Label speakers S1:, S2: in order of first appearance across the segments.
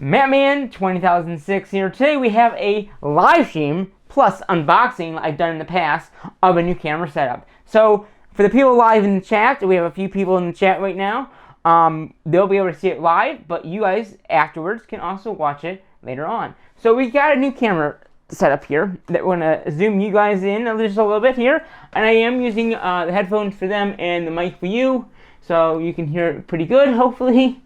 S1: Mattman 20006 here. Today we have a live stream plus unboxing I've done in the past of a new camera setup. So for the people live in the chat, we have a few people in the chat right now. They'll be able to see it live, but you guys afterwards can also watch it later on. So we got a new camera setup here that we're gonna zoom you guys in just a little bit here, and I am using the headphones for them and the mic for you, so you can hear it pretty good, hopefully.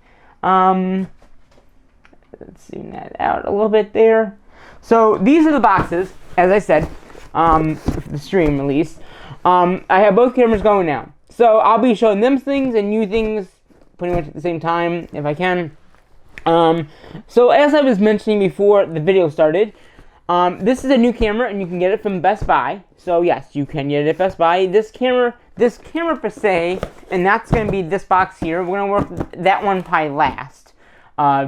S1: Let's zoom that out a little bit there. So these are the boxes, as I said, for the stream at least. I have both cameras going now, so I'll be showing them things and you things pretty much at the same time if I can. So as I was mentioning before the video started, this is a new camera and you can get it from Best Buy. So yes, you can get it at Best Buy. This camera per se, and that's going to be this box here. We're going to work that one probably last.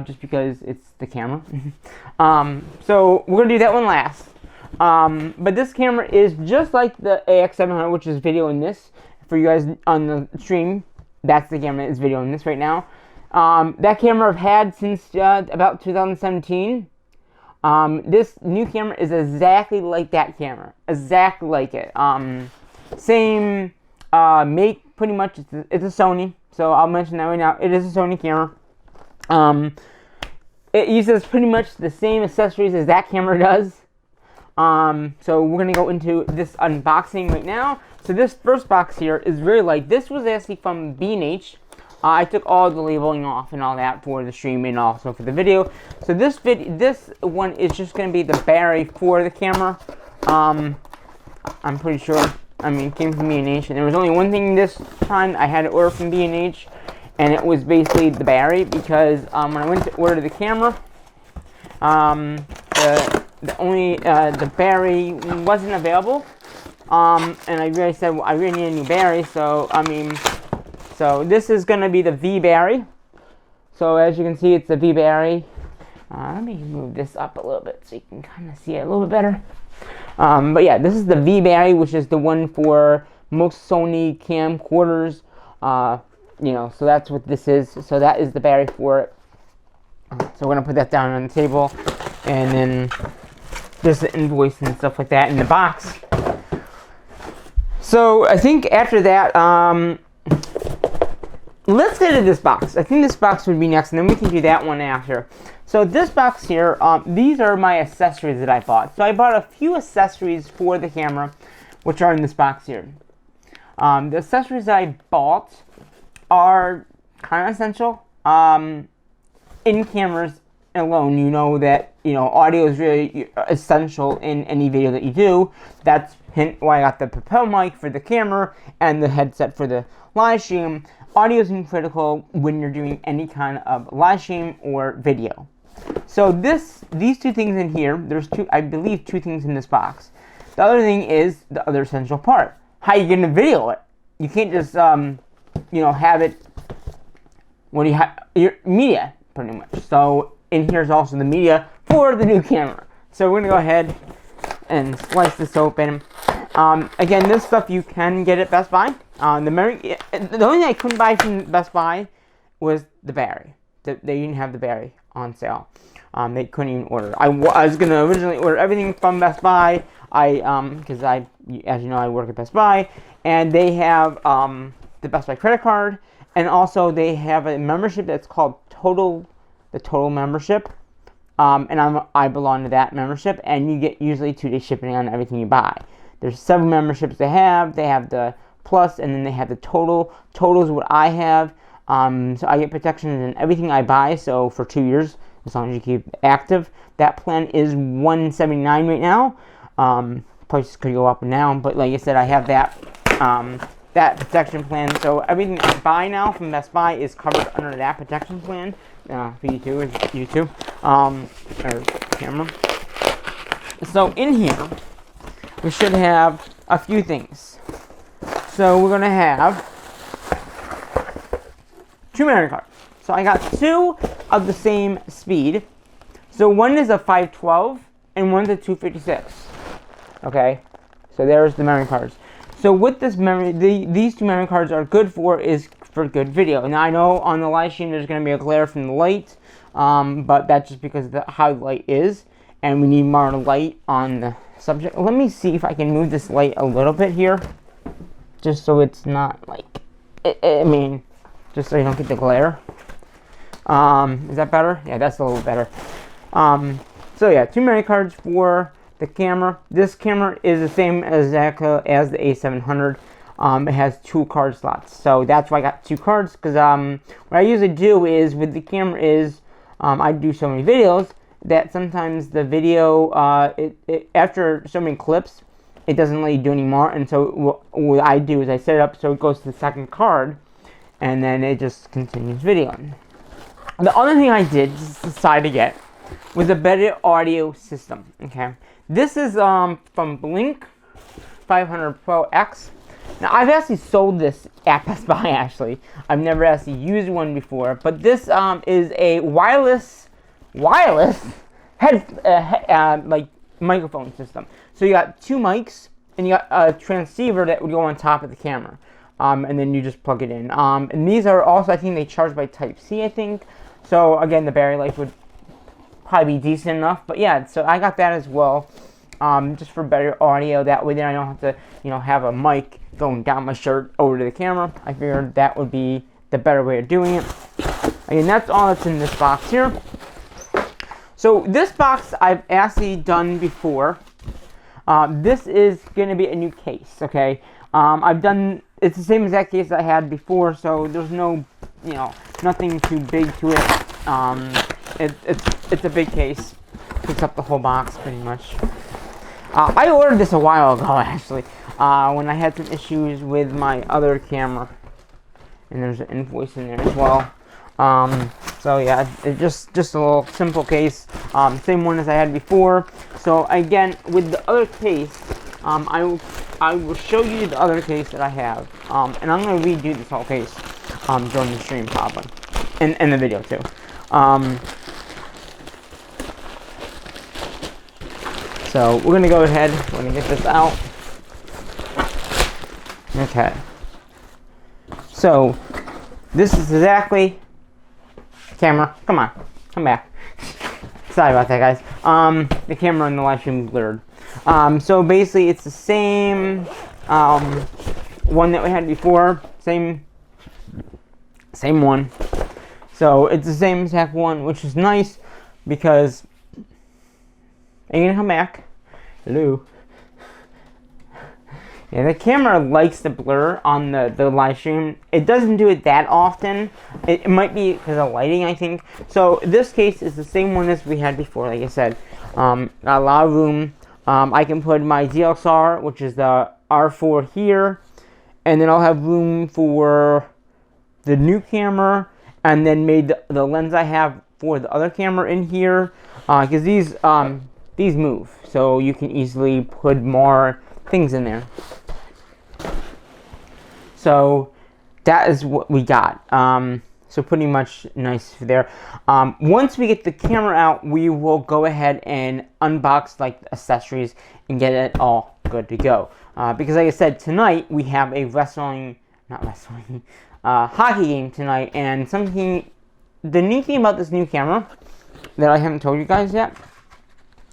S1: Just because it's the camera. So we're going to do that one last. But this camera is just like the AX700, which is videoing this. For you guys on the stream, that's the camera that is videoing this right now. That camera I've had since about 2017. This new camera is exactly like that camera. Exactly like it. Same make, pretty much. It's a Sony. So I'll mention that right now. It is a Sony camera. It uses pretty much the same accessories as that camera does. So we're going to go into this unboxing right now. So this first box here is really light. This was actually from B&H. I took all the labeling off and all that for the stream and also for the video. So this one is just going to be the battery for the camera. I'm pretty sure. I mean, it came from B&H, and there was only one thing this time I had to order from B&H. And it was basically the battery, because when I went to order the camera, the battery wasn't available, and I really said, well, I really need a new battery. So so this is going to be the V battery. So as you can see, it's the V battery. Let me move this up a little bit so you can kind of see it a little bit better. But yeah, this is the V battery, which is the one for most Sony camcorders. So that's what this is. So that is the battery for it. So we're going to put that down on the table. And then there's the invoice and stuff like that in the box. So I think after that, let's get to this box. I think this box would be next, and then we can do that one after. So this box here, these are my accessories that I bought. So I bought a few accessories for the camera, which are in this box here. The accessories I bought are kind of essential. In cameras alone, you know that audio is really essential in any video that you do. That's why I got the lapel mic for the camera and the headset for the live stream. Audio is critical when you're doing any kind of live stream or video. So these two things in here, there's I believe two things in this box. The other thing is the other essential part. How you gonna video it? You can't just have it. What do you have? Your media, pretty much. So in here is also the media for the new camera. So we're gonna go ahead and slice this open. Again, this stuff you can get at Best Buy. The only thing I couldn't buy from Best Buy was the battery. They didn't have the battery on sale. They couldn't even order. I was gonna originally order everything from Best Buy. Because as you know, I work at Best Buy, and they have the Best Buy credit card, and also they have a membership that's called the Total membership, and I belong to that membership, and you get usually 2-day shipping on everything you buy. There's several memberships they have. They have the Plus, and then they have the Total. Total is what I have, so I get protection in everything I buy. So for 2 years, as long as you keep active. That plan is $179 right now. Prices could go up and down, but like I said, I have that protection plan. So everything I buy now from Best Buy is covered under that protection plan. For you too, or camera. So in here, we should have a few things. So we're gonna have 2 memory cards. So I got 2 of the same speed. So one is a 512 and one's a 256. Okay, so there's the memory cards. So what this memory, these 2 memory cards are good for is for good video. Now I know on the live stream there's going to be a glare from the light, but that's just because of how the light is, and we need more light on the subject. Let me see if I can move this light a little bit here, just so it's not like, I mean, just so you don't get the glare. Is that better? Yeah, that's a little better. So yeah, 2 memory cards for the camera. This camera is the same exactly as the A700. It has 2 card slots, so that's why I got 2 cards. Because what I usually do is with the camera is I do so many videos that sometimes the video after so many clips it doesn't let you do anymore. And so what I do is I set it up so it goes to the second card, and then it just continues videoing. The other thing I did just decide to get was a better audio system. Okay, this is from Blink 500 Pro X. Now I've actually sold this at Best Buy. Actually, I've never actually used one before, but this is a wireless head like microphone system. So you got 2 mics and you got a transceiver that would go on top of the camera, and then you just plug it in. And these are also, I think they charge by Type-C, I think. So again, the battery life would probably be decent enough. But yeah, so I got that as well, just for better audio. That way, then I don't have to, have a mic going down my shirt over to the camera. I figured that would be the better way of doing it. Again, that's all that's in this box here. So this box I've actually done before. This is going to be a new case, okay? It's the same exact case I had before, so there's no, nothing too big to it. It's a big case. Picks up the whole box pretty much. I ordered this a while ago, actually, when I had some issues with my other camera. And there's an invoice in there as well. So yeah, it's just a little simple case, same one as I had before. So again, with the other case, I will show you the other case that I have, and I'm going to redo this whole case during the stream probably, and the video too. So we're going to go ahead, we're going to get this out. Okay. So this is exactly camera. Come on, come back. Sorry about that, guys. The camera in the live stream blurred. So basically, it's the same one that we had before. Same one. So it's the same exact one, which is nice because. Are you gonna come back? Hello. Yeah, the camera likes to blur on the live stream. It doesn't do it that often. It might be because of lighting, I think. So this case is the same one as we had before, like I said. Got a lot of room. I can put my DSLR, which is the R4 here. And then I'll have room for the new camera. And then made the lens I have for the other camera in here. Because these move. So you can easily put more things in there. So that is what we got. So pretty much nice there. Once we get the camera out, we will go ahead and unbox like the accessories and get it all good to go. Because like I said, tonight we have a hockey game tonight. And the neat thing about this new camera that I haven't told you guys yet,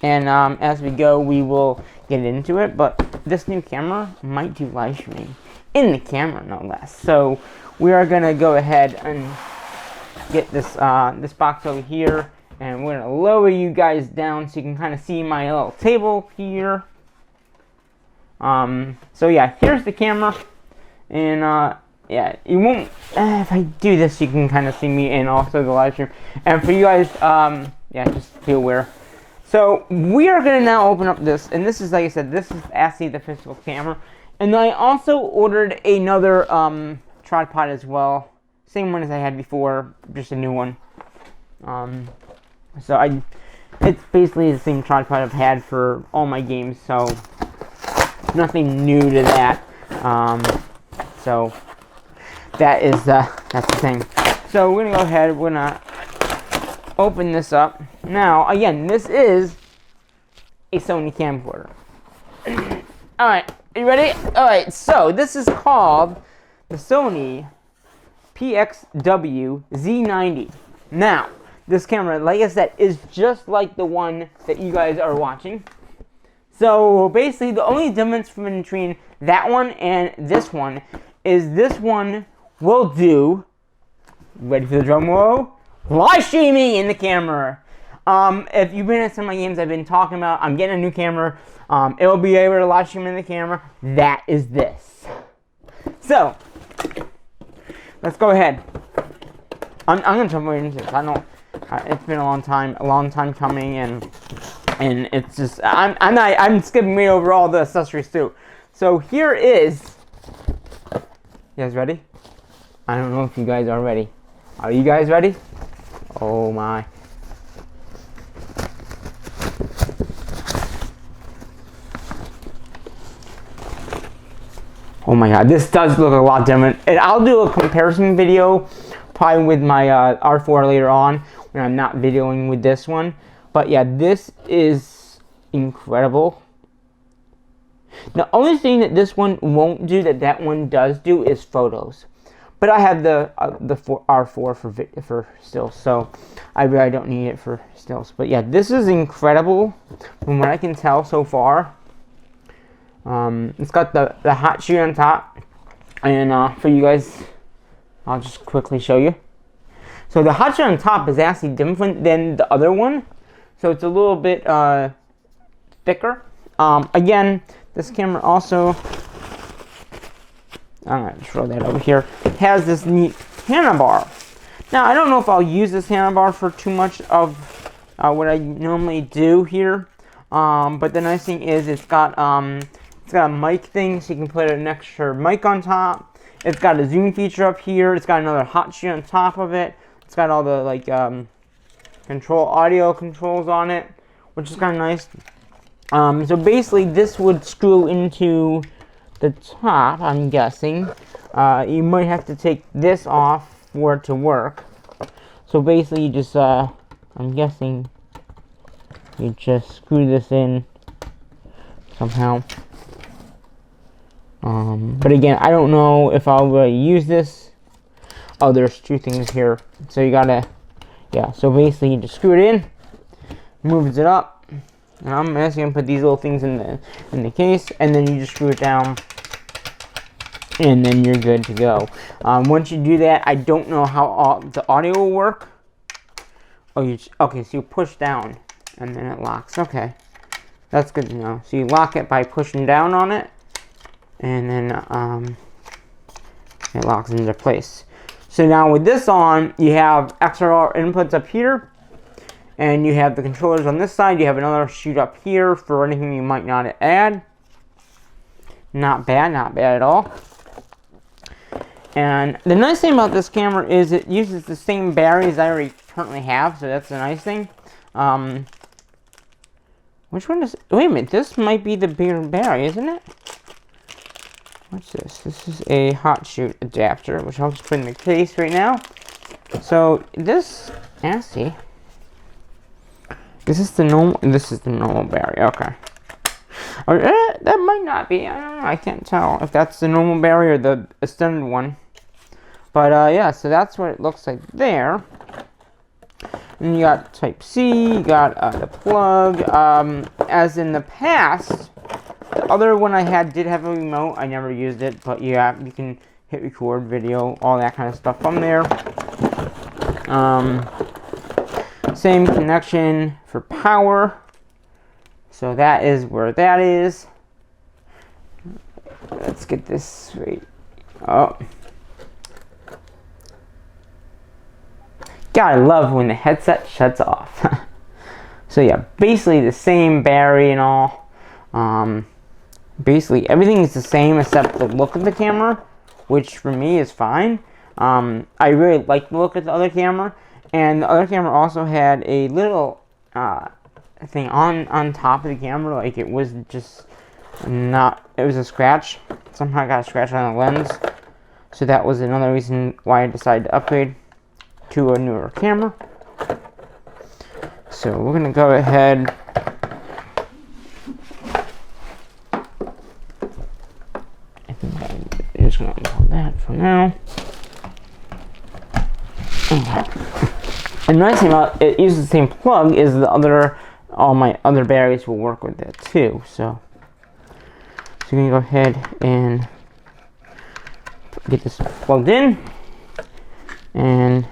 S1: and as we go, we will get into it. But this new camera might do live streaming in the camera, no less. So we are gonna go ahead and get this this box over here, and we're gonna lower you guys down so you can kind of see my little table here. So yeah, here's the camera, and yeah, you won't. If I do this, you can kind of see me and also the live stream. And for you guys, yeah, just be aware. So we are gonna now open up this, and this is, like I said, this is actually the physical camera. And then I also ordered another tripod as well, same one as I had before, just a new one. So it's basically the same tripod I've had for all my games, so nothing new to that. So that's the thing. So we're gonna go ahead. We're gonna open this up. Now, again, this is a Sony camcorder. Alright, are you ready? Alright, so this is called the Sony PXW Z90. Now, this camera, like I said, is just like the one that you guys are watching. So basically, the only difference between that one and this one is this one will do, ready for the drum roll, live streaming in the camera. If you've been at some of my games I've been talking about, I'm getting a new camera. It will be able to live stream in the camera. That is this. So, let's go ahead. I'm gonna jump right into this. I know it's been a long time coming, and it's just I'm skipping way over all the accessories too. So here is. You guys ready? I don't know if you guys are ready. Are you guys ready? Oh my. Oh my god, this does look a lot different. And I'll do a comparison video probably with my R4 later on when I'm not videoing with this one. But yeah, this is incredible. The only thing that this one won't do that one does do is photos. But I have the R4 for stills, so I really don't need it for stills. But yeah, this is incredible from what I can tell so far. It's got the hot shoe on top, and for you guys, I'll just quickly show you. So the hot shoe on top is actually different than the other one, so it's a little bit thicker. Again, this camera also, I'm going to throw that over here, has this neat handlebar. Now, I don't know if I'll use this handlebar for too much of what I normally do here, but the nice thing is it's got a mic thing, so you can put an extra mic on top. It's got a zoom feature up here. It's got another hot shoe on top of it. It's got all the audio controls on it, which is kind of nice. So basically, this would screw into the top, I'm guessing. You might have to take this off for it to work. So basically, you just, I'm guessing, you just screw this in somehow. But again, I don't know if I'll really use this. Oh, there's two things here. So you gotta, yeah, so basically you just screw it in, moves it up, and I'm just gonna put these little things in the case, and then you just screw it down, and then you're good to go. Once you do that, I don't know how the audio will work. Oh, okay, so you push down, and then it locks. Okay, that's good to know. So you lock it by pushing down on it, and then it locks into place. So now with this on, you have XLR inputs up here, and you have the controllers on this side. You have another chute up here for anything you might not add. Not bad at all. And the nice thing about this camera is it uses the same batteries I already currently have, so that's a nice thing. Which one is, wait a minute, this might be the bigger battery, isn't it? What's this? This is a hot shoot adapter, which I'll just put in the case right now. So this, see, this is the normal battery. Okay. Or that might not be. I don't know. I can't tell if that's the normal battery or the extended one. But yeah, so that's what it looks like there. And you got Type C. You got the plug. As in the past. The other one I had did have a remote. I never used it, but yeah, you can hit record video, all that kind of stuff from there. Same connection for power. So that is where that is. Let's get this straight. Oh. God, I love when the headset shuts off. So yeah, basically the same battery and all. Basically everything is the same except the look of the camera, which for me is fine. I really like the look of the other camera, and the other camera also had a little thing on top of the camera, like it was just not, it was a scratch. Somehow I got a scratch on the lens, so that was another reason why I decided to upgrade to a newer camera. So we're gonna go ahead. I think I'm just gonna unplug that for now. And the nice thing about it uses the same plug is all my other batteries will work with it too. So you're gonna go ahead and get this plugged in, and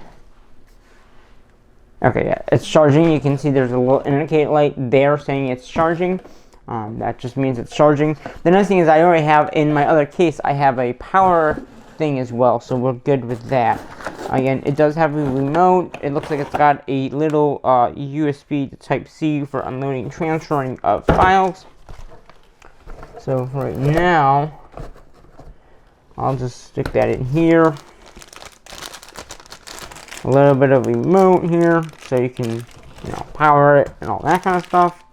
S1: okay, yeah, it's charging. You can see there's a little indicate light there saying it's charging. That just means it's charging. The nice thing is I already have in my other case, I have a power thing as well, so we're good with that. Again, it does have a remote. It looks like it's got a little USB to Type-C for unloading and transferring of files. So right now, I'll just stick that in here. A little bit of remote here, so you can, power it and all that kind of stuff.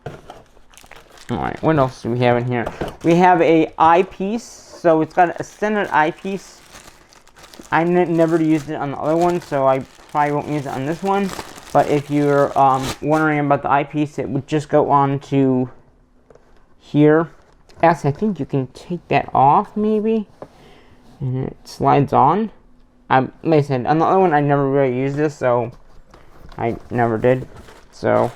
S1: Alright, what else do we have in here? We have a eyepiece, so it's got a standard eyepiece. I never used it on the other one, so I probably won't use it on this one. But if you're wondering about the eyepiece, it would just go on to here. Actually, I think you can take that off, maybe, and it slides on. Like I said, on the other one, I never really used this, so I never did. So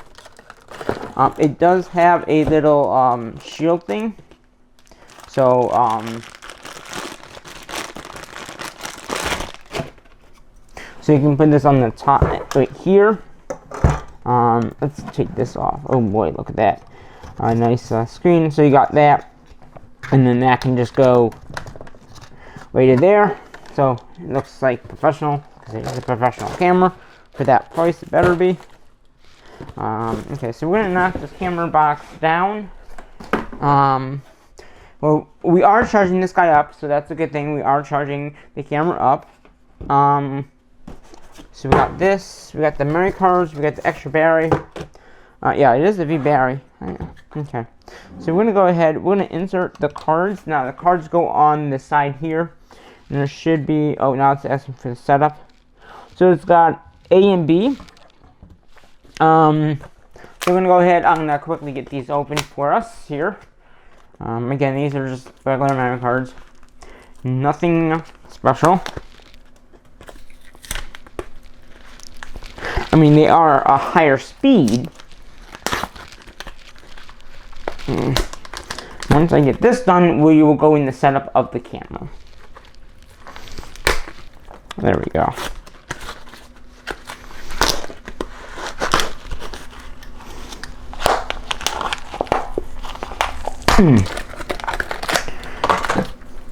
S1: it does have a little shield thing. So so you can put this on the top right here. Let's take this off. Oh boy, look at that. Nice screen. So you got that, and then that can just go right in there. So it looks like professional, because it is a professional camera. For that price, it better be. Okay, so we're gonna knock this camera box down. Well, we are charging this guy up, so that's a good thing. We are charging the camera up. So we got this, we got the memory cards, we got the extra battery. Yeah, it is a V battery. Okay, so we're gonna go ahead. We're gonna insert the cards. Now the cards go on the side here. And there should be, oh, now it's asking for the setup. So it's got A and B. So we're going to go ahead, I'm going to quickly get these open for us here. Again, these are just regular memory cards. Nothing special. I mean, they are a higher speed. Once I get this done, we will go in the setup of the camera. There we go.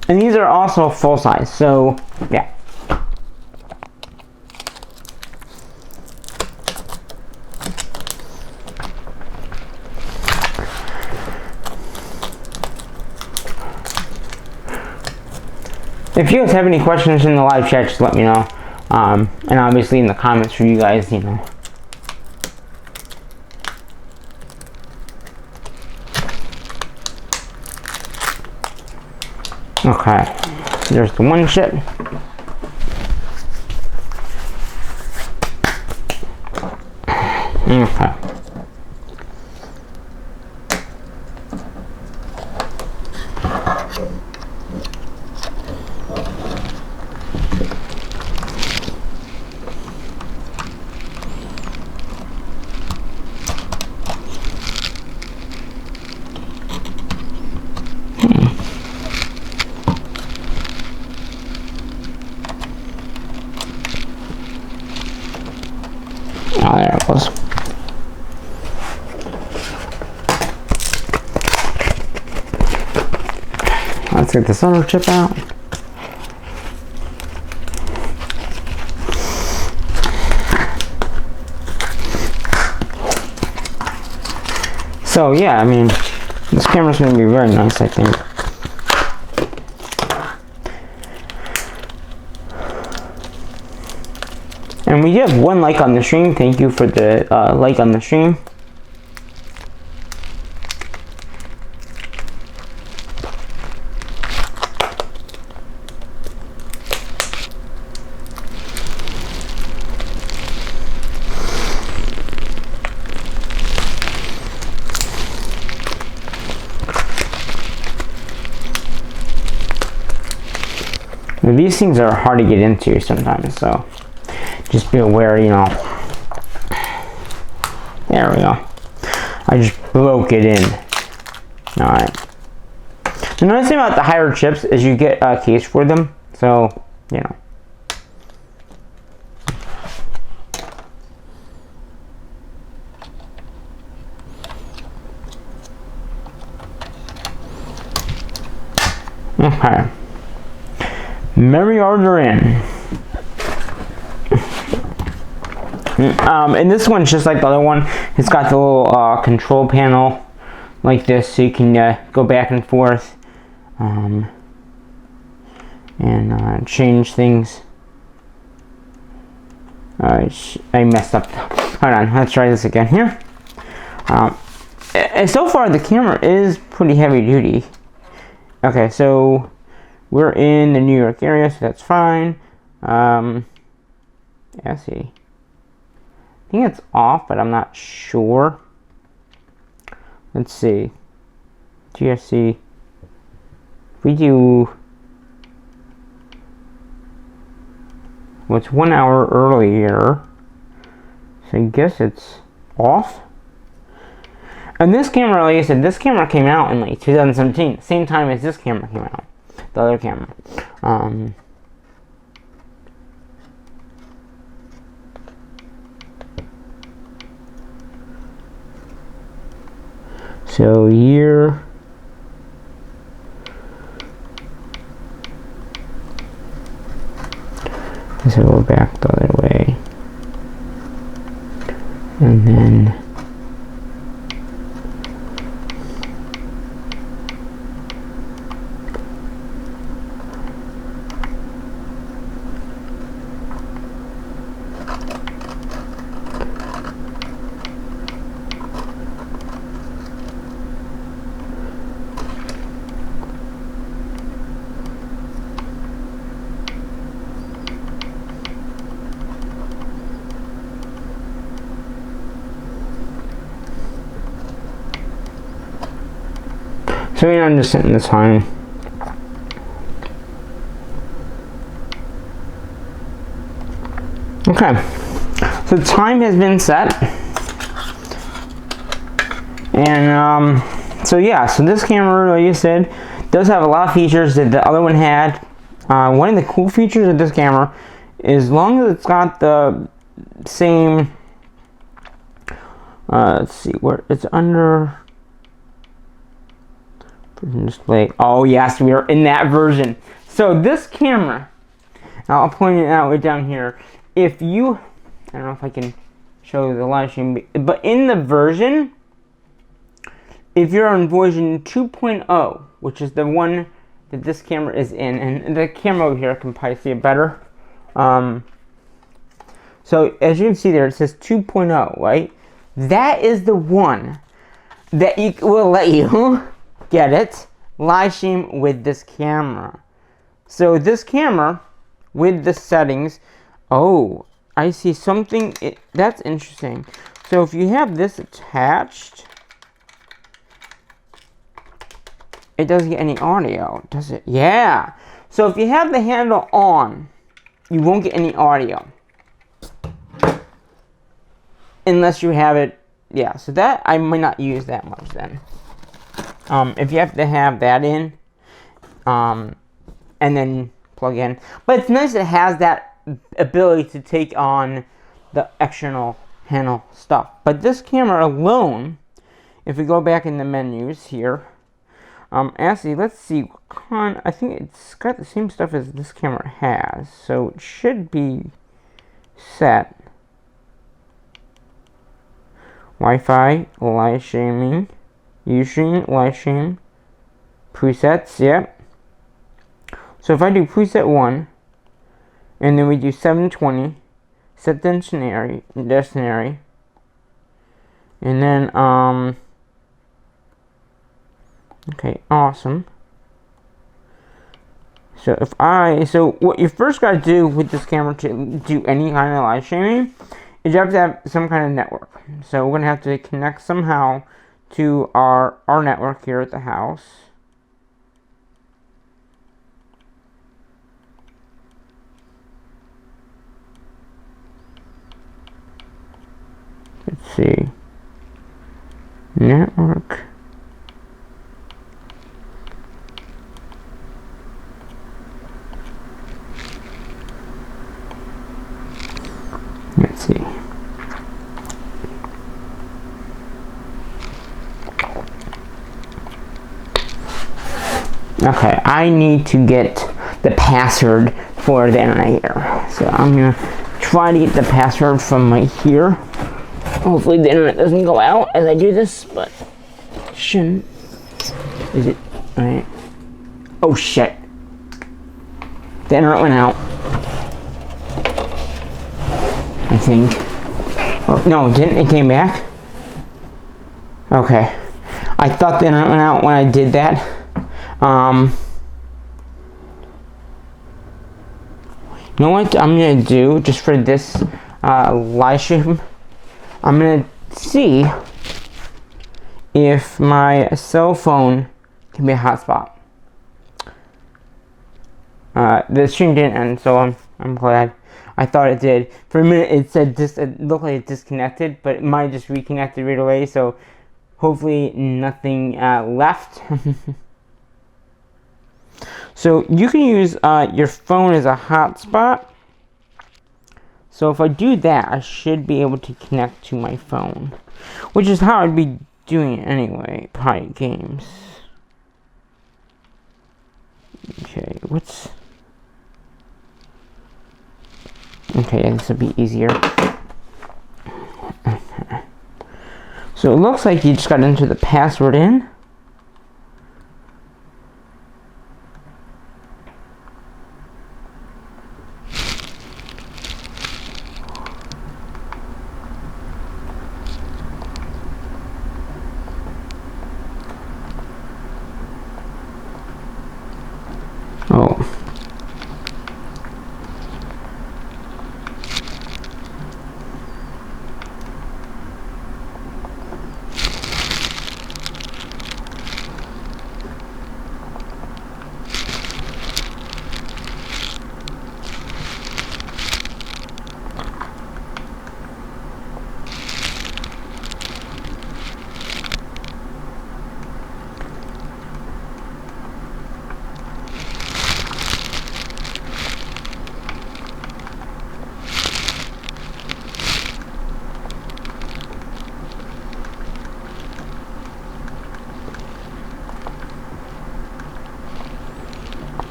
S1: And these are also full size, so yeah. If you guys have any questions in the live chat, just let me know. And obviously in the comments for you guys, Okay, there's the one chip. Okay. Oh, there it goes. Let's get this other chip out. So yeah, I mean, this camera's going to be very nice, I think. And we have one like on the stream. Thank you for the like on the stream. These things are hard to get into sometimes, so just be aware, There we go. I just broke it in. Alright. The nice thing about the higher chips is you get a case for them. So, you know. Okay. Memory order in. And this one's just like the other one. It's got the little control panel like this, so you can go back and forth and change things. I messed up. Hold on, let's try this again here. And so far the camera is pretty heavy duty. Okay, so we're in the New York area, so that's fine. Yeah, see. I think it's off, but I'm not sure. Let's see. GSC. If we do... Well, it's 1 hour earlier. So I guess it's off. And this camera, like I said, this camera came out in like 2017. Same time as this camera came out. The other camera. So year, so go back the other way, and then so yeah, I'm just setting the time. Okay, so the time has been set, and so yeah, so this camera, like you said, does have a lot of features that the other one had. One of the cool features of this camera, as long as it's got the same, let's see, where it's under display. Oh yes, we are in that version. So this camera, I'll point it out right down here. If you, I don't know if I can show the live stream, but in the version, if you're on version 2.0, which is the one that this camera is in, and the camera over here can probably see it better. So as you can see there, it says 2.0, right? That is the one that will let you get it live stream with this camera. So this camera with the settings, oh, I see something, that's interesting. So if you have this attached, it doesn't get any audio, does it? Yeah. So if you have the handle on, you won't get any audio. Unless you have it, yeah. So that, I might not use that much then. If you have to have that in, and then plug in. But it's nice that it has that ability to take on the external panel stuff. But this camera alone, if we go back in the menus here, actually, let's see, I think it's got the same stuff as this camera has, so it should be set. Wi-Fi, live streaming, Ustream, live stream, presets, yep. So if I do preset 1, and then we do 720, set destinary, and then, okay, awesome. So what you first got to do with this camera to do any kind of live streaming is you have to have some kind of network. So we're going to have to connect somehow to our network here at the house. Let's see. Network. Let's see. Okay, I need to get the password for the internet here. So I'm gonna try to get the password from right here. Hopefully the internet doesn't go out as I do this, but it shouldn't. Is it? Alright. Oh shit. The internet went out. I think. Oh, no, it didn't. It came back. Okay. I thought the internet went out when I did that. You know what I'm gonna do just for this live stream? I'm gonna see if my cell phone can be a hotspot. The stream didn't end, so I'm glad. I thought it did. For a minute, it said it looked like it disconnected, but it might have just reconnected right away. So hopefully nothing left. So you can use your phone as a hotspot. So if I do that, I should be able to connect to my phone, which is how I'd be doing it anyway. Pirate games. Okay, what's... Okay, this will be easier. So it looks like you just got to enter the password in. Oh.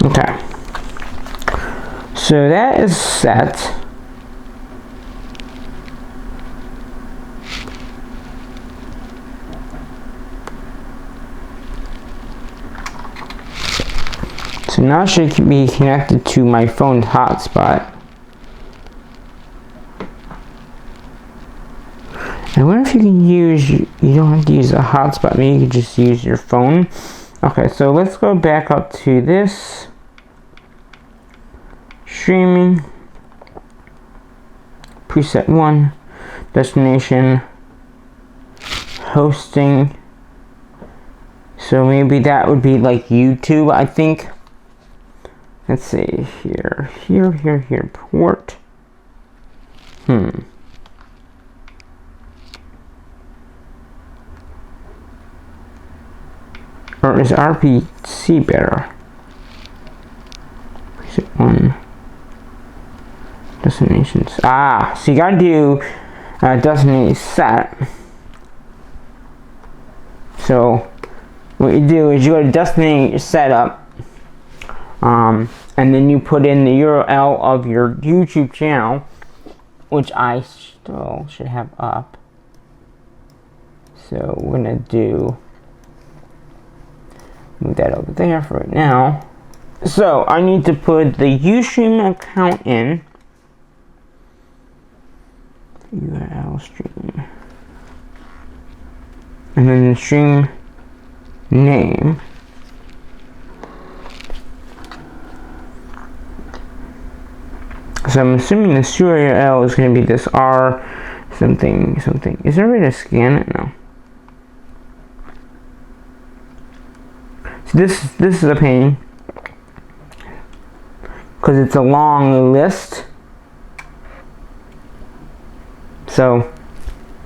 S1: Okay, so that is set. So now it should be connected to my phone's hotspot. I wonder if you can use, you don't have to use a hotspot, maybe you can just use your phone. Okay, so let's go back up to this. Streaming, preset 1, destination, hosting. So maybe that would be like YouTube, I think. Let's see here, port. Or is RPC better? Preset 1. Destinations. So you gotta do destination set. So what you do is you go to destination setup, and then you put in the URL of your YouTube channel, which I still should have up. So we're gonna move that over there for right now. So I need to put the Ustream account in. URL stream, and then the stream name. So I'm assuming this URL is going to be this R something. Is there a way to scan it? No. So this is a pain because it's a long list. So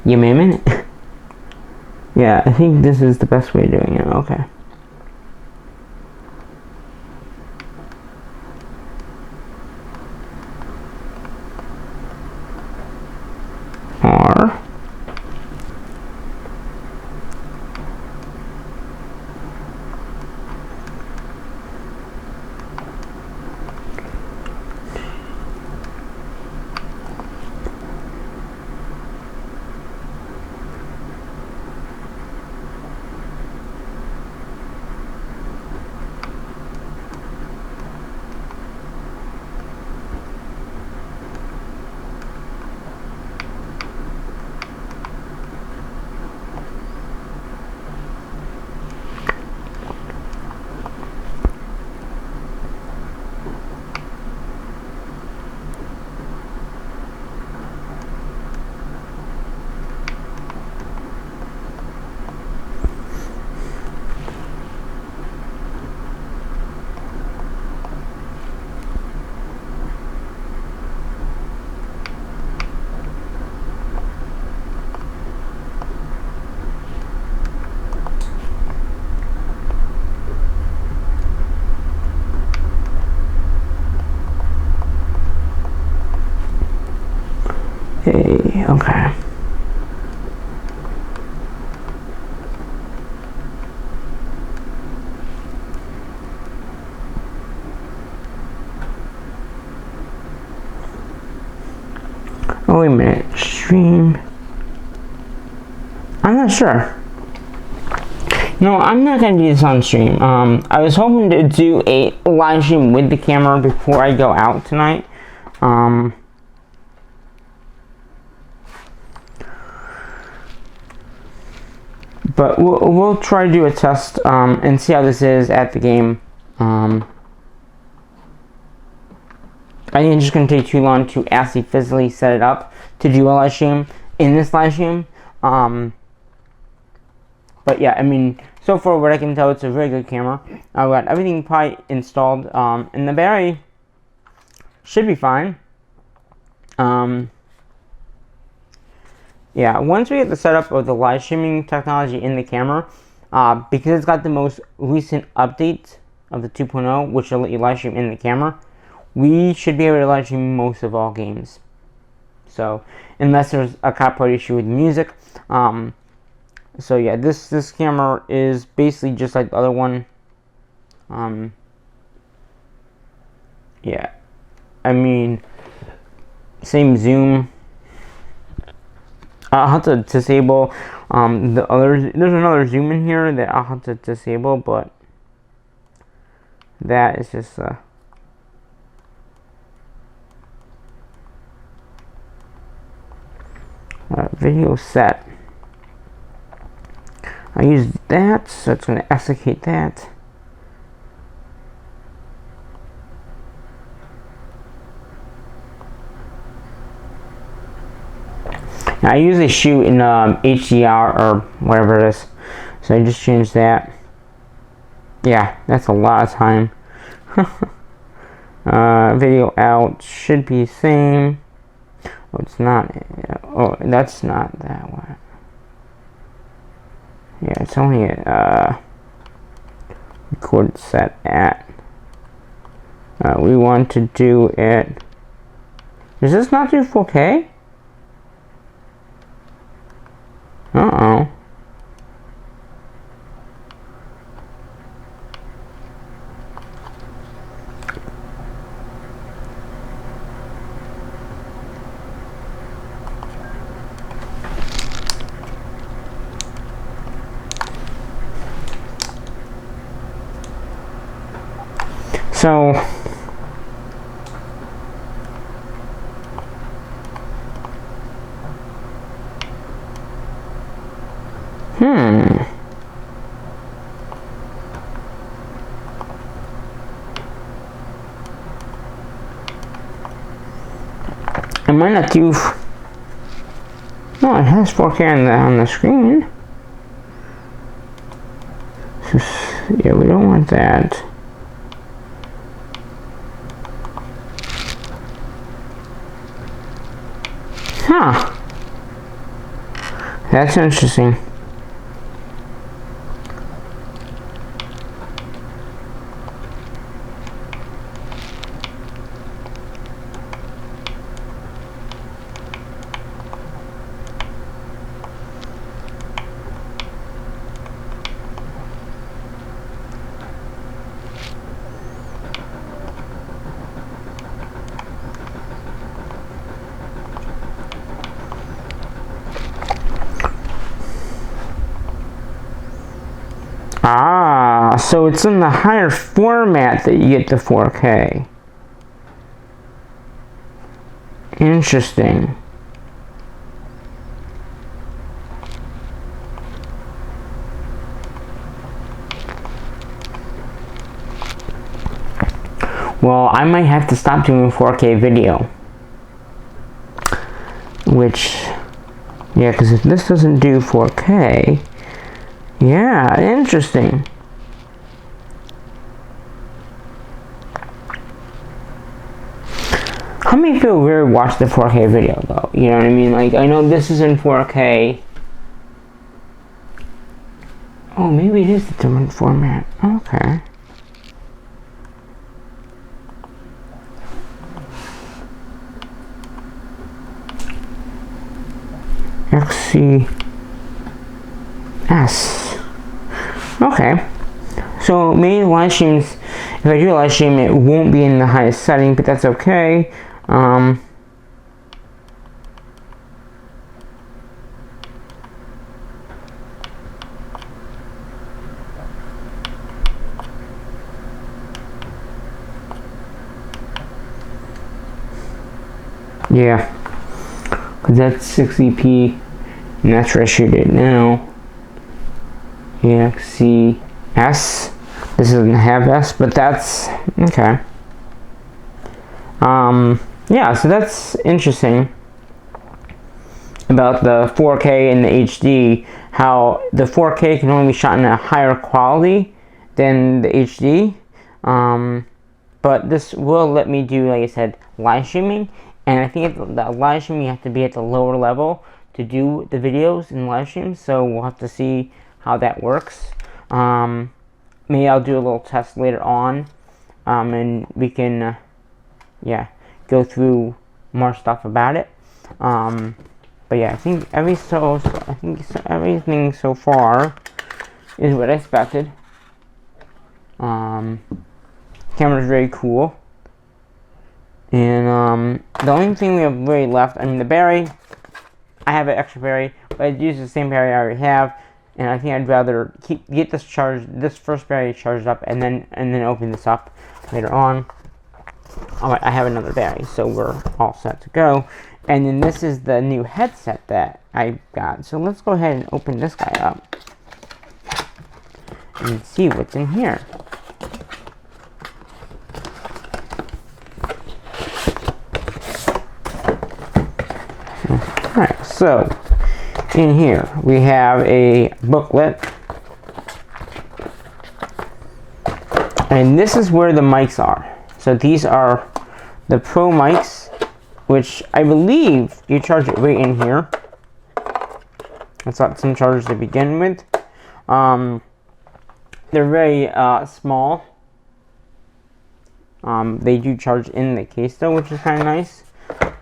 S1: give me a minute. Yeah, I think this is the best way of doing it. Okay. R. Okay. Oh, wait a minute. Stream. I'm not sure. No, I'm not going to do this on stream. I was hoping to do a live stream with the camera before I go out tonight. But we'll try to do a test and see how this is at the game. I think it's just going to take too long to actually physically set it up to do a live stream in this live stream. But yeah, I mean, so far what I can tell, it's a very good camera. I've got everything probably installed, and the battery should be fine. Yeah, once we get the setup of the live streaming technology in the camera, because it's got the most recent update of the 2.0, which will let you live stream in the camera, we should be able to live stream most of all games. So, unless there's a copyright issue with music. So yeah, this camera is basically just like the other one. Yeah, I mean, same zoom. I'll have to disable the other. There's another zoom in here that I'll have to disable, but that is just video set. I use that, so it's going to execute that. Now, I usually shoot in HDR or whatever it is, so I just changed that. Yeah, that's a lot of time. Video out should be the same. Oh, it's not. Oh, that's not that one. Yeah, it's only record set at. We want to do it. Does this not do 4K? Uh-oh. So, I might not do. No, it has 4K on the screen. Yeah, we don't want that. Huh. That's interesting. Ah, so it's in the higher format that you get the 4K. Interesting. Well, I might have to stop doing 4K video. Which, yeah, because if this doesn't do 4K, yeah, interesting. How many people really watch the 4K video, though? You know what I mean? Like, I know this is in 4K. Oh, maybe it is a different format. Okay. XCS. Okay. So maybe live streams, if I do a live stream, it won't be in the highest setting, but that's okay. Yeah. That's 60p, and that's where I shoot it now. XCS. This doesn't have S, but that's okay. Yeah, so that's interesting about the 4K and the HD. How the 4K can only be shot in a higher quality than the HD. But this will let me do, like I said, live streaming. And I think the live stream, you have to be at the lower level to do the videos in live streams. So we'll have to see how that works. Maybe I'll do a little test later on. And we can, yeah, go through more stuff about it. But yeah, I think everything so far is what I expected. Camera's very cool. And the only thing we have really left, I mean the battery, I have an extra battery, but I'd use the same battery I already have, and I think I'd rather get this first battery charged up, and then open this up later on. Alright, I have another battery, so we're all set to go. And then this is the new headset that I got. So let's go ahead and open this guy up and see what's in here. Alright, so in here we have a booklet, and this is where the mics are. So these are the Pro mics, which I believe you charge it right in here. It's got some chargers to begin with. They're very small. They do charge in the case though, which is kind of nice.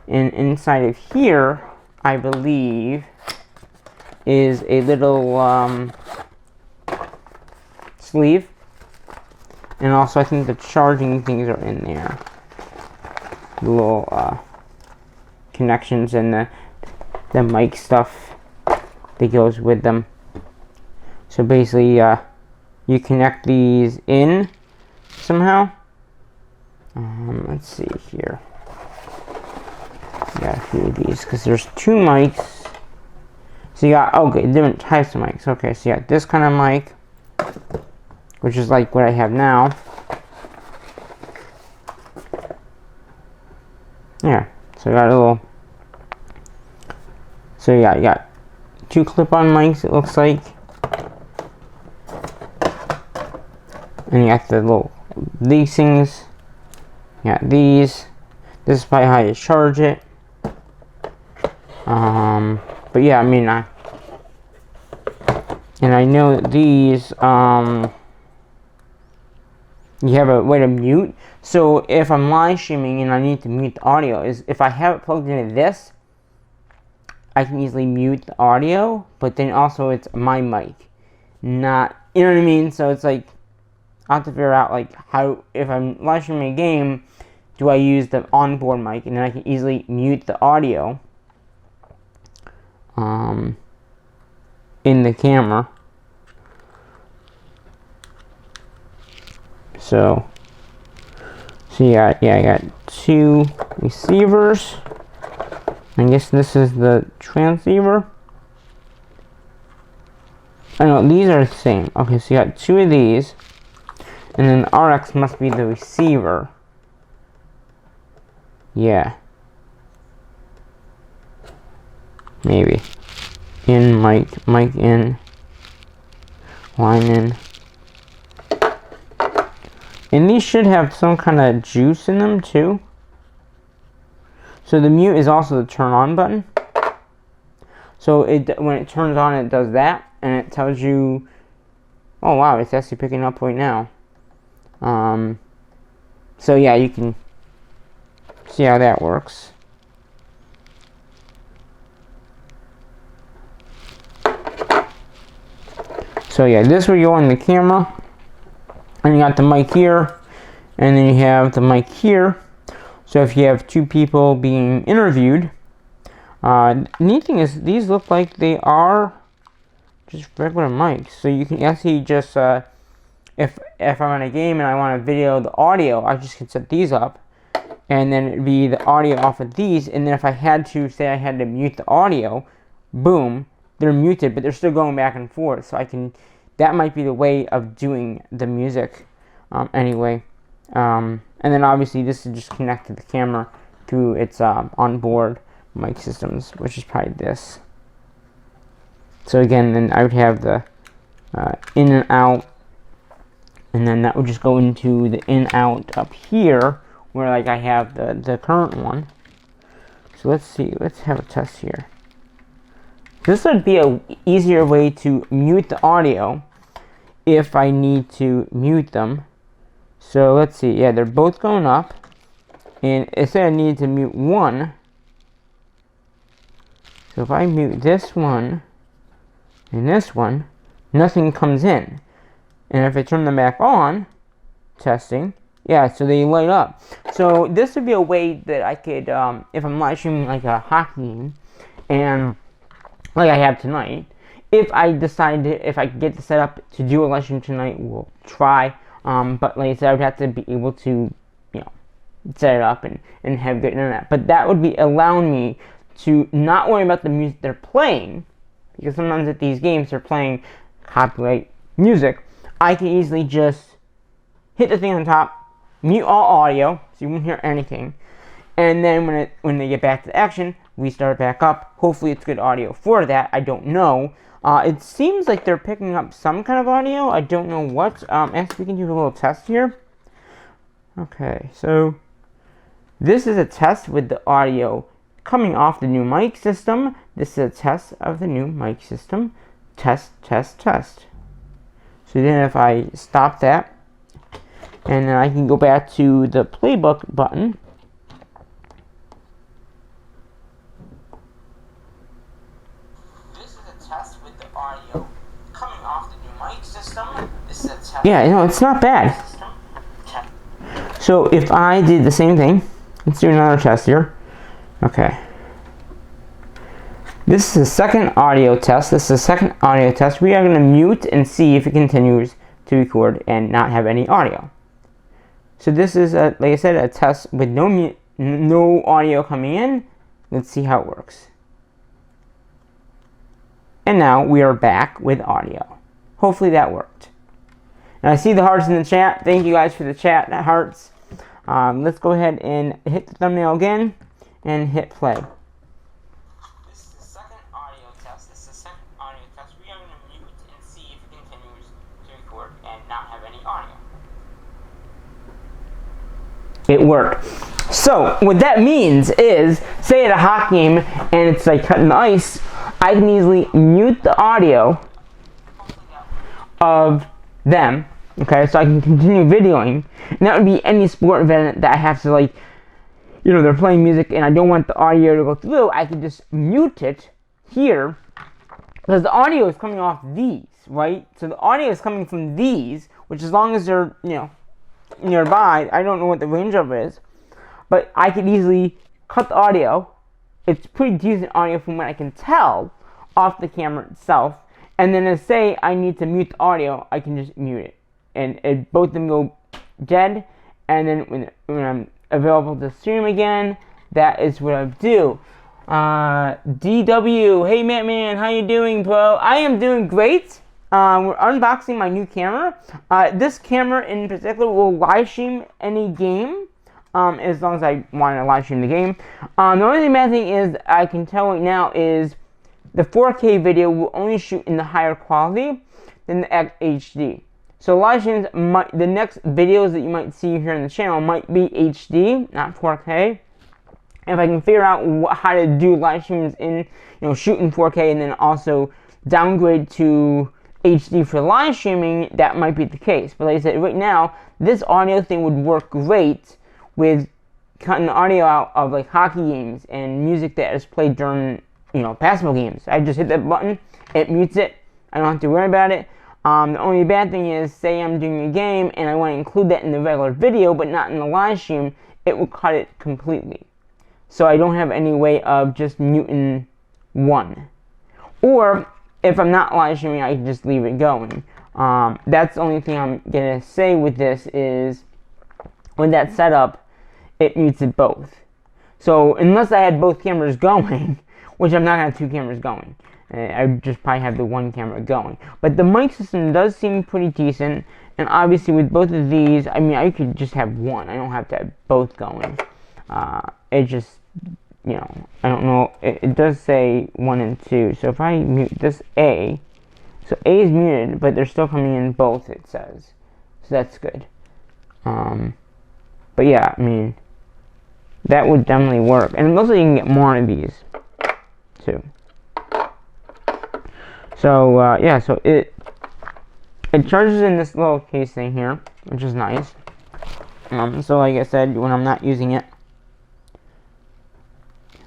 S1: And inside of here, I believe, is a little sleeve, and also I think the charging things are in there. The little connections and the mic stuff that goes with them. So basically, you connect these in somehow. Let's see here. Got a few of these because there's two mics. So you got, okay, different types of mics. Okay, so you got this kind of mic, which is like what I have now. Yeah, so I got a little. So yeah, you got two clip-on mics, it looks like. And you got the little, these things. You got these. This is probably how you charge it. But yeah, I mean, and I know that these, you have a way to mute. So if I'm live streaming and I need to mute the audio, is if I have it plugged into this, I can easily mute the audio, but then also it's my mic, not, you know what I mean? So it's like, I have to figure out like how, if I'm live streaming a game, do I use the onboard mic, and then I can easily mute the audio in the camera. So yeah, I got two receivers. I guess this is the transceiver. I know these are the same. Okay, so you got two of these, and then the RX must be the receiver. Yeah. Maybe. In, mic in, line in. And these should have some kind of juice in them too. So the mute is also the turn on button. So when it turns on, it does that, and it tells you, oh wow, it's actually picking up right now. So yeah, you can see how that works. So yeah, this will go on the camera, and you got the mic here, and then you have the mic here. So if you have two people being interviewed, neat thing is these look like they are just regular mics. So you can actually just, if I'm on a game and I want to video the audio, I just can set these up, and then it'd be the audio off of these. And then if I had to, say I had to mute the audio, boom, they're muted, but they're still going back and forth. So I can, that might be the way of doing the music anyway. And then obviously this is just connect to the camera through its onboard mic systems, which is probably this. So again, then I would have the in and out, and then that would just go into the in out up here, where like I have the current one. So let's see, let's have a test here. This would be a easier way to mute the audio if I need to mute them. So let's see, yeah, they're both going up, and it said I need to mute one. So if I mute this one and this one, nothing comes in. And if I turn them back on, testing, yeah, so they light up. So this would be a way that I could, if I'm live streaming like a hockey game, and like I have tonight, if I decide to, if I get the setup to do a live stream tonight, we'll try. But like I said, I would have to be able to, you know, set it up and have good internet. But that would be allowing me to not worry about the music they're playing, because sometimes at these games they're playing copyright music. I can easily just hit the thing on top, mute all audio, so you won't hear anything, and then when they get back to the action, we start back up. Hopefully it's good audio for that. I don't know. It seems like they're picking up some kind of audio. I don't know what. Actually, we can do a little test here. Okay, so this is a test with the audio coming off the new mic system. This is a test of the new mic system. Test, test, test. So then if I stop that, and then I can go back to the playbook button. This is a test with the audio coming off the new mic system. This is a test. Yeah, you know, it's not bad. So if I did the same thing, let's do another test here. Okay. This is the second audio test. This is the second audio test. We are going to mute and see if it continues to record and not have any audio. So this is, like I said, a test with no audio coming in. Let's see how it works. And now we are back with audio. Hopefully that worked. And I see the hearts in the chat. Thank you guys for the chat hearts. Let's go ahead and hit the thumbnail again and hit play. This is the second audio test. This is the second audio test. We are going to mute and see if it continues to record and not have any audio. It worked. So what that means is, say at a hockey game and it's like cutting the ice, I can easily mute the audio of them. Okay, so I can continue videoing, and that would be any sport event that I have to, like, you know, they're playing music and I don't want the audio to go through. I can just mute it here, because the audio is coming off these, right? So the audio is coming from these, which as long as they're, you know, nearby, I don't know what the range of it is, but I could easily cut the audio. It's pretty decent audio from what I can tell off the camera itself, and then say I need to mute the audio, I can just mute it. And both of them go dead, and then when I'm available to stream again, that is what I do. DW, hey Man, how you doing, bro? I am doing great. We're unboxing my new camera. This camera in particular will live stream any game, as long as I want to live stream the game. The only bad thing is, I can tell right now, is the 4K video will only shoot in the higher quality than the HD. So live streams the next videos that you might see here on the channel might be HD, not 4K. If I can figure out how to do live streams in, shoot in 4K and then also downgrade to HD for live streaming, that might be the case. But like I said, right now, this audio thing would work great with cutting the audio out of like hockey games and music that is played during, basketball games. I just hit that button, it mutes it. I don't have to worry about it. The only bad thing is, say I'm doing a game and I want to include that in the regular video, but not in the live stream, it will cut it completely. So I don't have any way of just muting one. Or, if I'm not live streaming, I can just leave it going. That's the only thing I'm going to say with this is, with that setup, it mutes it both. So, unless I had both cameras going, which I'm not going to have two cameras going. I just probably have the one camera going. But the mic system does seem pretty decent. And obviously with both of these, I could just have one. I don't have to have both going. It just, I don't know. It does say 1 and 2. So if I mute this A, so A is muted, but they're still coming in both, it says. So that's good. But yeah, that would definitely work. And it looks like you can get more of these, too. So, yeah, so it charges in this little case thing here, which is nice. So like I said, when I'm not using it,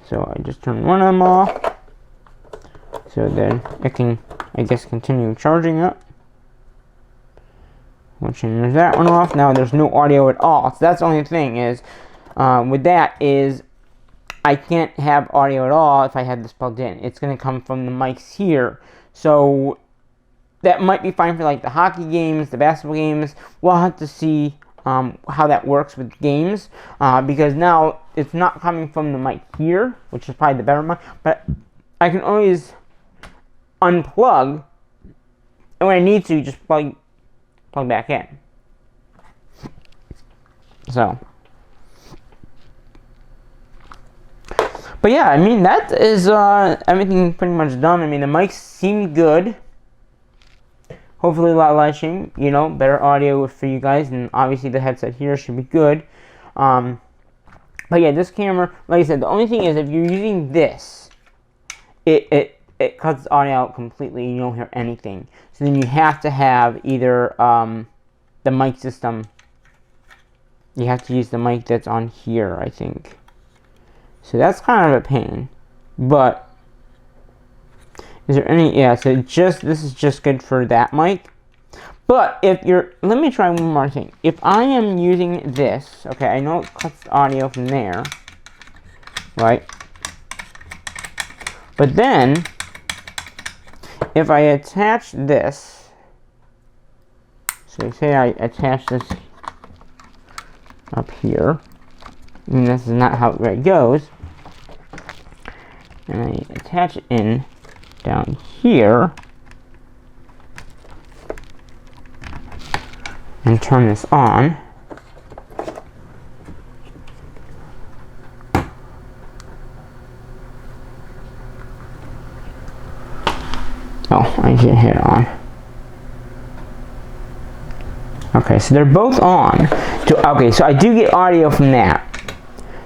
S1: so I just turn one of them off, so then it can, I guess, continue charging it. Which, there's that one off. Now there's no audio at all. So that's the only thing is, with that is, I can't have audio at all if I have this plugged in. It's going to come from the mics here. So that might be fine for like the hockey games, the basketball games. We'll have to see how that works with games, because now it's not coming from the mic here, which is probably the better mic, but I can always unplug, and when I need to, just plug back in. So, but yeah, that is everything pretty much done. The mics seem good. Hopefully a lot of live stream, better audio for you guys, and obviously the headset here should be good. But yeah, this camera, like I said, the only thing is if you're using this, it cuts the audio out completely. You don't hear anything. So then you have to have either the mic system. You have to use the mic that's on here, I think. So that's kind of a pain, but is there any, yeah, so this is just good for that mic. But if you're, let me try one more thing. If I am using this, okay, I know it cuts the audio from there, right? But then, if I attach this, so say I attach this up here, and this is not how it goes, and I attach it in down here and turn this on. Oh, I didn't hit it on. Okay, so they're both on. Okay, so I do get audio from that.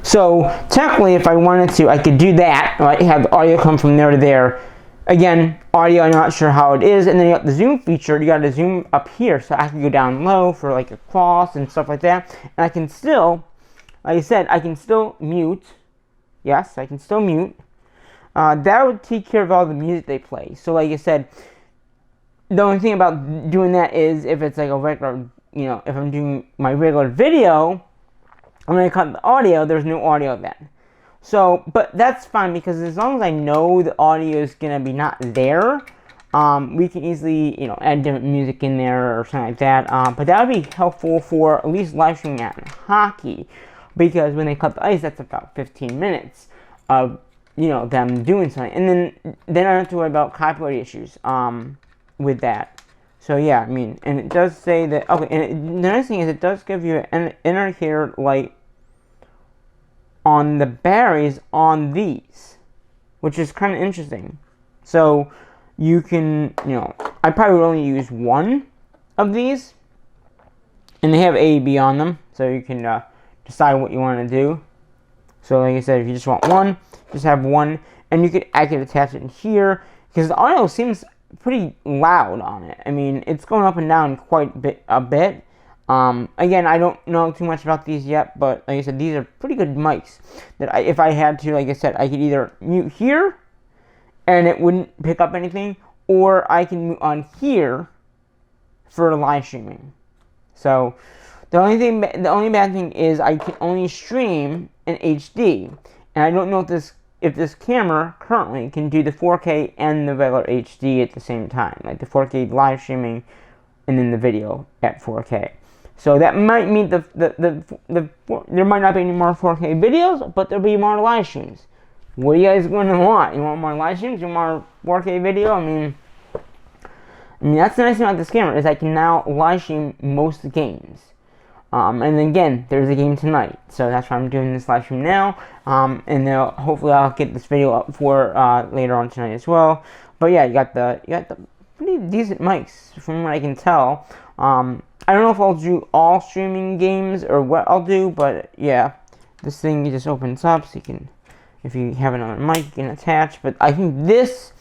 S1: So technically, if I wanted to, I could do that. Right? Have the audio come from there to there. Again, audio, I'm not sure how it is. And then you got the zoom feature. You got to zoom up here, so I can go down low for like a cross and stuff like that. And I can still, like I said, I can still mute. Yes, I can still mute. That would take care of all the music they play. So like I said, the only thing about doing that is if it's like a regular, if I'm doing my regular video, when I cut the audio, there's no audio then. So, but that's fine, because as long as I know the audio is going to be not there, we can easily, you know, add different music in there or something like that. But that would be helpful for at least live streaming at hockey, because when they cut the ice, that's about 15 minutes of, you know, them doing something, and then I don't have to worry about copyright issues with that. So yeah, I mean, and it does say that, okay, and the nice thing is it does give you an indicator light on the batteries on these, which is kind of interesting. So you can, you know, I probably would only use one of these, and they have A, B on them, so you can decide what you want to do. So like I said, if you just want one, just have one, and I could attach it in here, because the audio seems pretty loud on it. I mean, it's going up and down quite a bit. Again, I don't know too much about these yet, but like I said, these are pretty good mics that if I had to, like I said, I could either mute here and it wouldn't pick up anything, or I can mute on here for live streaming. So the only bad thing is I can only stream in HD, and I don't know if this camera currently can do the 4K and the regular HD at the same time, like the 4K live streaming and then the video at 4K. So that might mean there might not be any more 4K videos, but there'll be more live streams. What are you guys going to want? You want more live streams? You want more 4K video? I mean that's the nice thing about this camera, is I can now live stream most games. And then again, there's a game tonight, so that's why I'm doing this live stream now. And then hopefully I'll get this video up for later on tonight as well. But yeah, you got the pretty decent mics from what I can tell. I don't know if I'll do all streaming games or what I'll do, but yeah, this thing just opens up, so you can, if you have another mic, you can attach. But I think this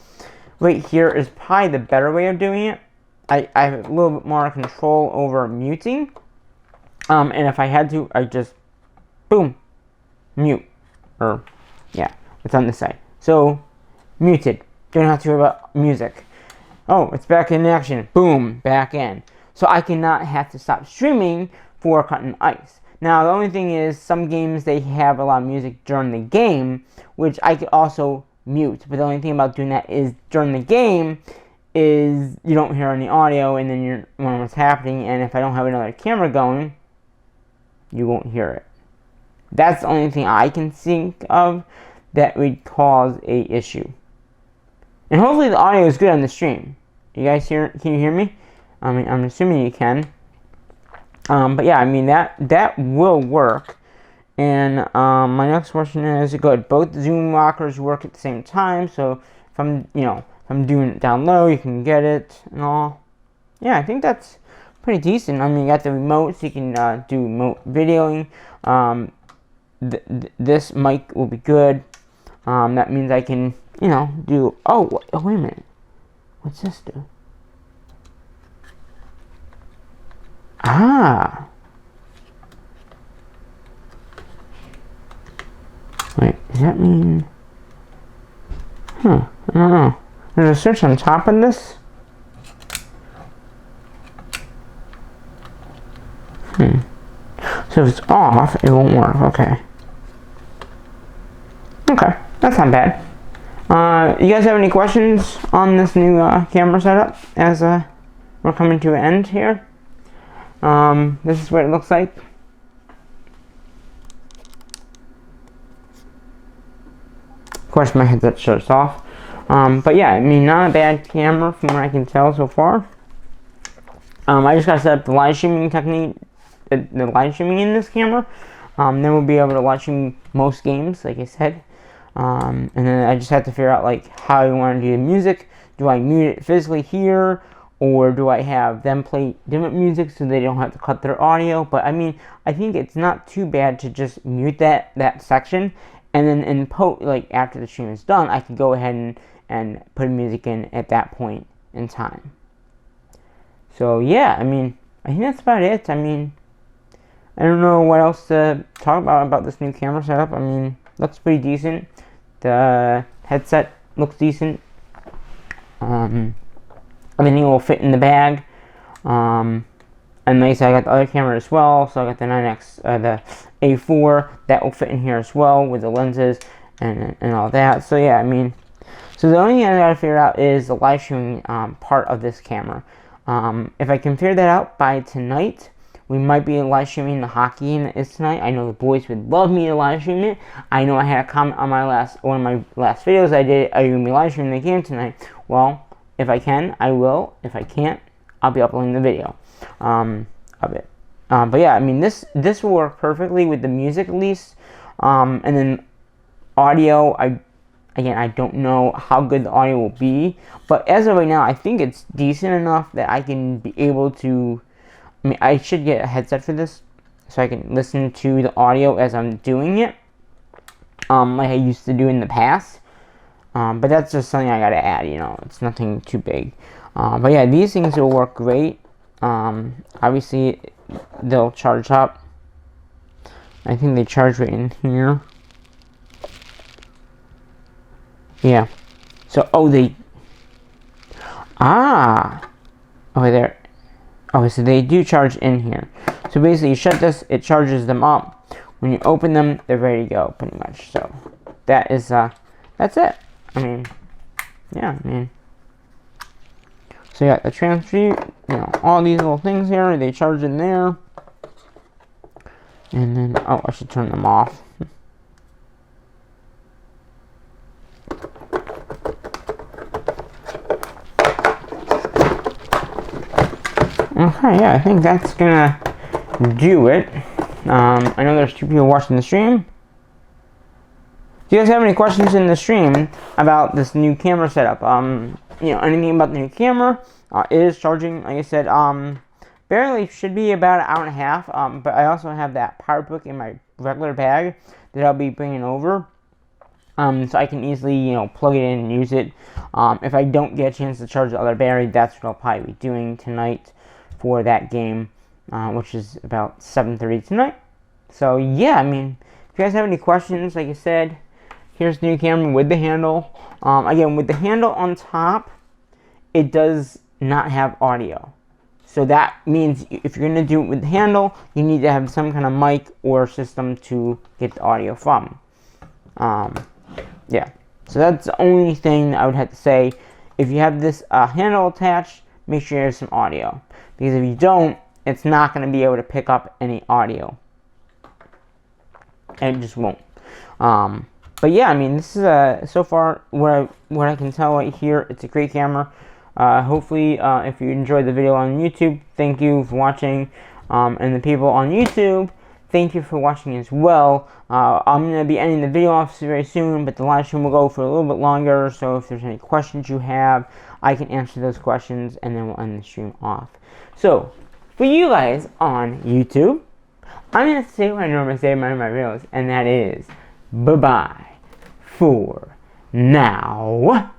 S1: right here is probably the better way of doing it. I have a little bit more control over muting. And if I had to, I just, boom, mute. Or, yeah, it's on this side. So, muted. Don't have to worry about music. Oh, it's back in action. Boom, back in. So I cannot have to stop streaming for cutting ice. Now, the only thing is, some games, they have a lot of music during the game, which I could also mute. But the only thing about doing that is, during the game, is you don't hear any audio, and then you're wondering what's happening. And if I don't have another camera going, you won't hear it. That's the only thing I can think of that would cause a issue. And hopefully the audio is good on the stream. You guys can you hear me? I mean, I'm assuming you can. But yeah, I mean, that will work. And my next question is, good, both Zoom lockers work at the same time, so if I'm doing it down low, you can get it and all. Yeah, I think that's pretty decent. I mean, you got the remote, so you can do remote videoing. This mic will be good. That means I can, do. Oh, wait a minute. What's this do? Ah. Wait, does that mean? I don't know. There's a switch on top of this. So if it's off, it won't work. Okay. Okay, that's not bad. You guys have any questions on this new camera setup as we're coming to an end here? This is what it looks like. Of course, my headset shuts off. But yeah, I mean, not a bad camera from what I can tell so far. I just got to set up the live streaming technique, the live streaming in this camera. Then we'll be able to live stream most games, like I said. And then I just have to figure out like how I want to do the music. Do I mute it physically here, or do I have them play different music so they don't have to cut their audio? But I mean, I think it's not too bad to just mute that section, and then like after the stream is done, I can go ahead and put music in at that point in time. So yeah, I mean, I think that's about it. I mean, I don't know what else to talk about this new camera setup. I mean, looks pretty decent. The headset looks decent. Everything will fit in the bag. And like I said, I got the other camera as well. So I got the 9X, the A4 that will fit in here as well with the lenses and all that. So yeah, I mean, So the only thing I gotta figure out is the live streaming part of this camera. If I can figure that out by tonight, we might be live streaming the hockey game that is tonight. I know the boys would love me to live stream it. I know I had a comment on one of my last videos I did. Are you gonna be live streaming the game tonight? Well, if I can, I will. If I can't, I'll be uploading the video of it. But yeah, I mean, this will work perfectly with the music at least. And then audio, I don't know how good the audio will be, but as of right now, I think it's decent enough that I can be able to. I mean, I should get a headset for this, so I can listen to the audio as I'm doing it, like I used to do in the past. But that's just something I gotta add. You know, it's nothing too big. But yeah, these things will work great. Obviously, they'll charge up. I think they charge right in here. Yeah. So, okay, there. Okay, so they do charge in here. So basically, you shut this, it charges them up. When you open them, they're ready to go, pretty much. So, that is, that's it. I mean, yeah, I mean. So, yeah, the transfer, you know, all these little things here, they charge in there. And then, oh, I should turn them off. Okay, yeah, I think that's gonna do it. I know there's 2 people watching the stream. Do you guys have any questions in the stream about this new camera setup? You know, anything about the new camera? It is charging, like I said, barely should be about an hour and a half. But I also have that power book in my regular bag that I'll be bringing over. So I can easily, you know, plug it in and use it. If I don't get a chance to charge the other battery, that's what I'll probably be doing tonight for that game, which is about 7:30 tonight. So yeah, I mean, if you guys have any questions, like I said, here's the new camera with the handle. Again, with the handle on top, it does not have audio. So that means if you're going to do it with the handle, you need to have some kind of mic or system to get the audio from. Yeah, so that's the only thing I would have to say. If you have this handle attached, make sure you have some audio. Because if you don't, it's not going to be able to pick up any audio. And it just won't. But yeah, I mean, this is so far what I can tell right here. It's a great camera. Hopefully, if you enjoyed the video on YouTube, thank you for watching. And the people on YouTube, thank you for watching as well. I'm going to be ending the video off very soon, but the live stream will go for a little bit longer. So if there's any questions you have, I can answer those questions, and then we'll end the stream off. So, for you guys on YouTube, I'm going to say what I normally say in my videos, and that is, bye-bye for now.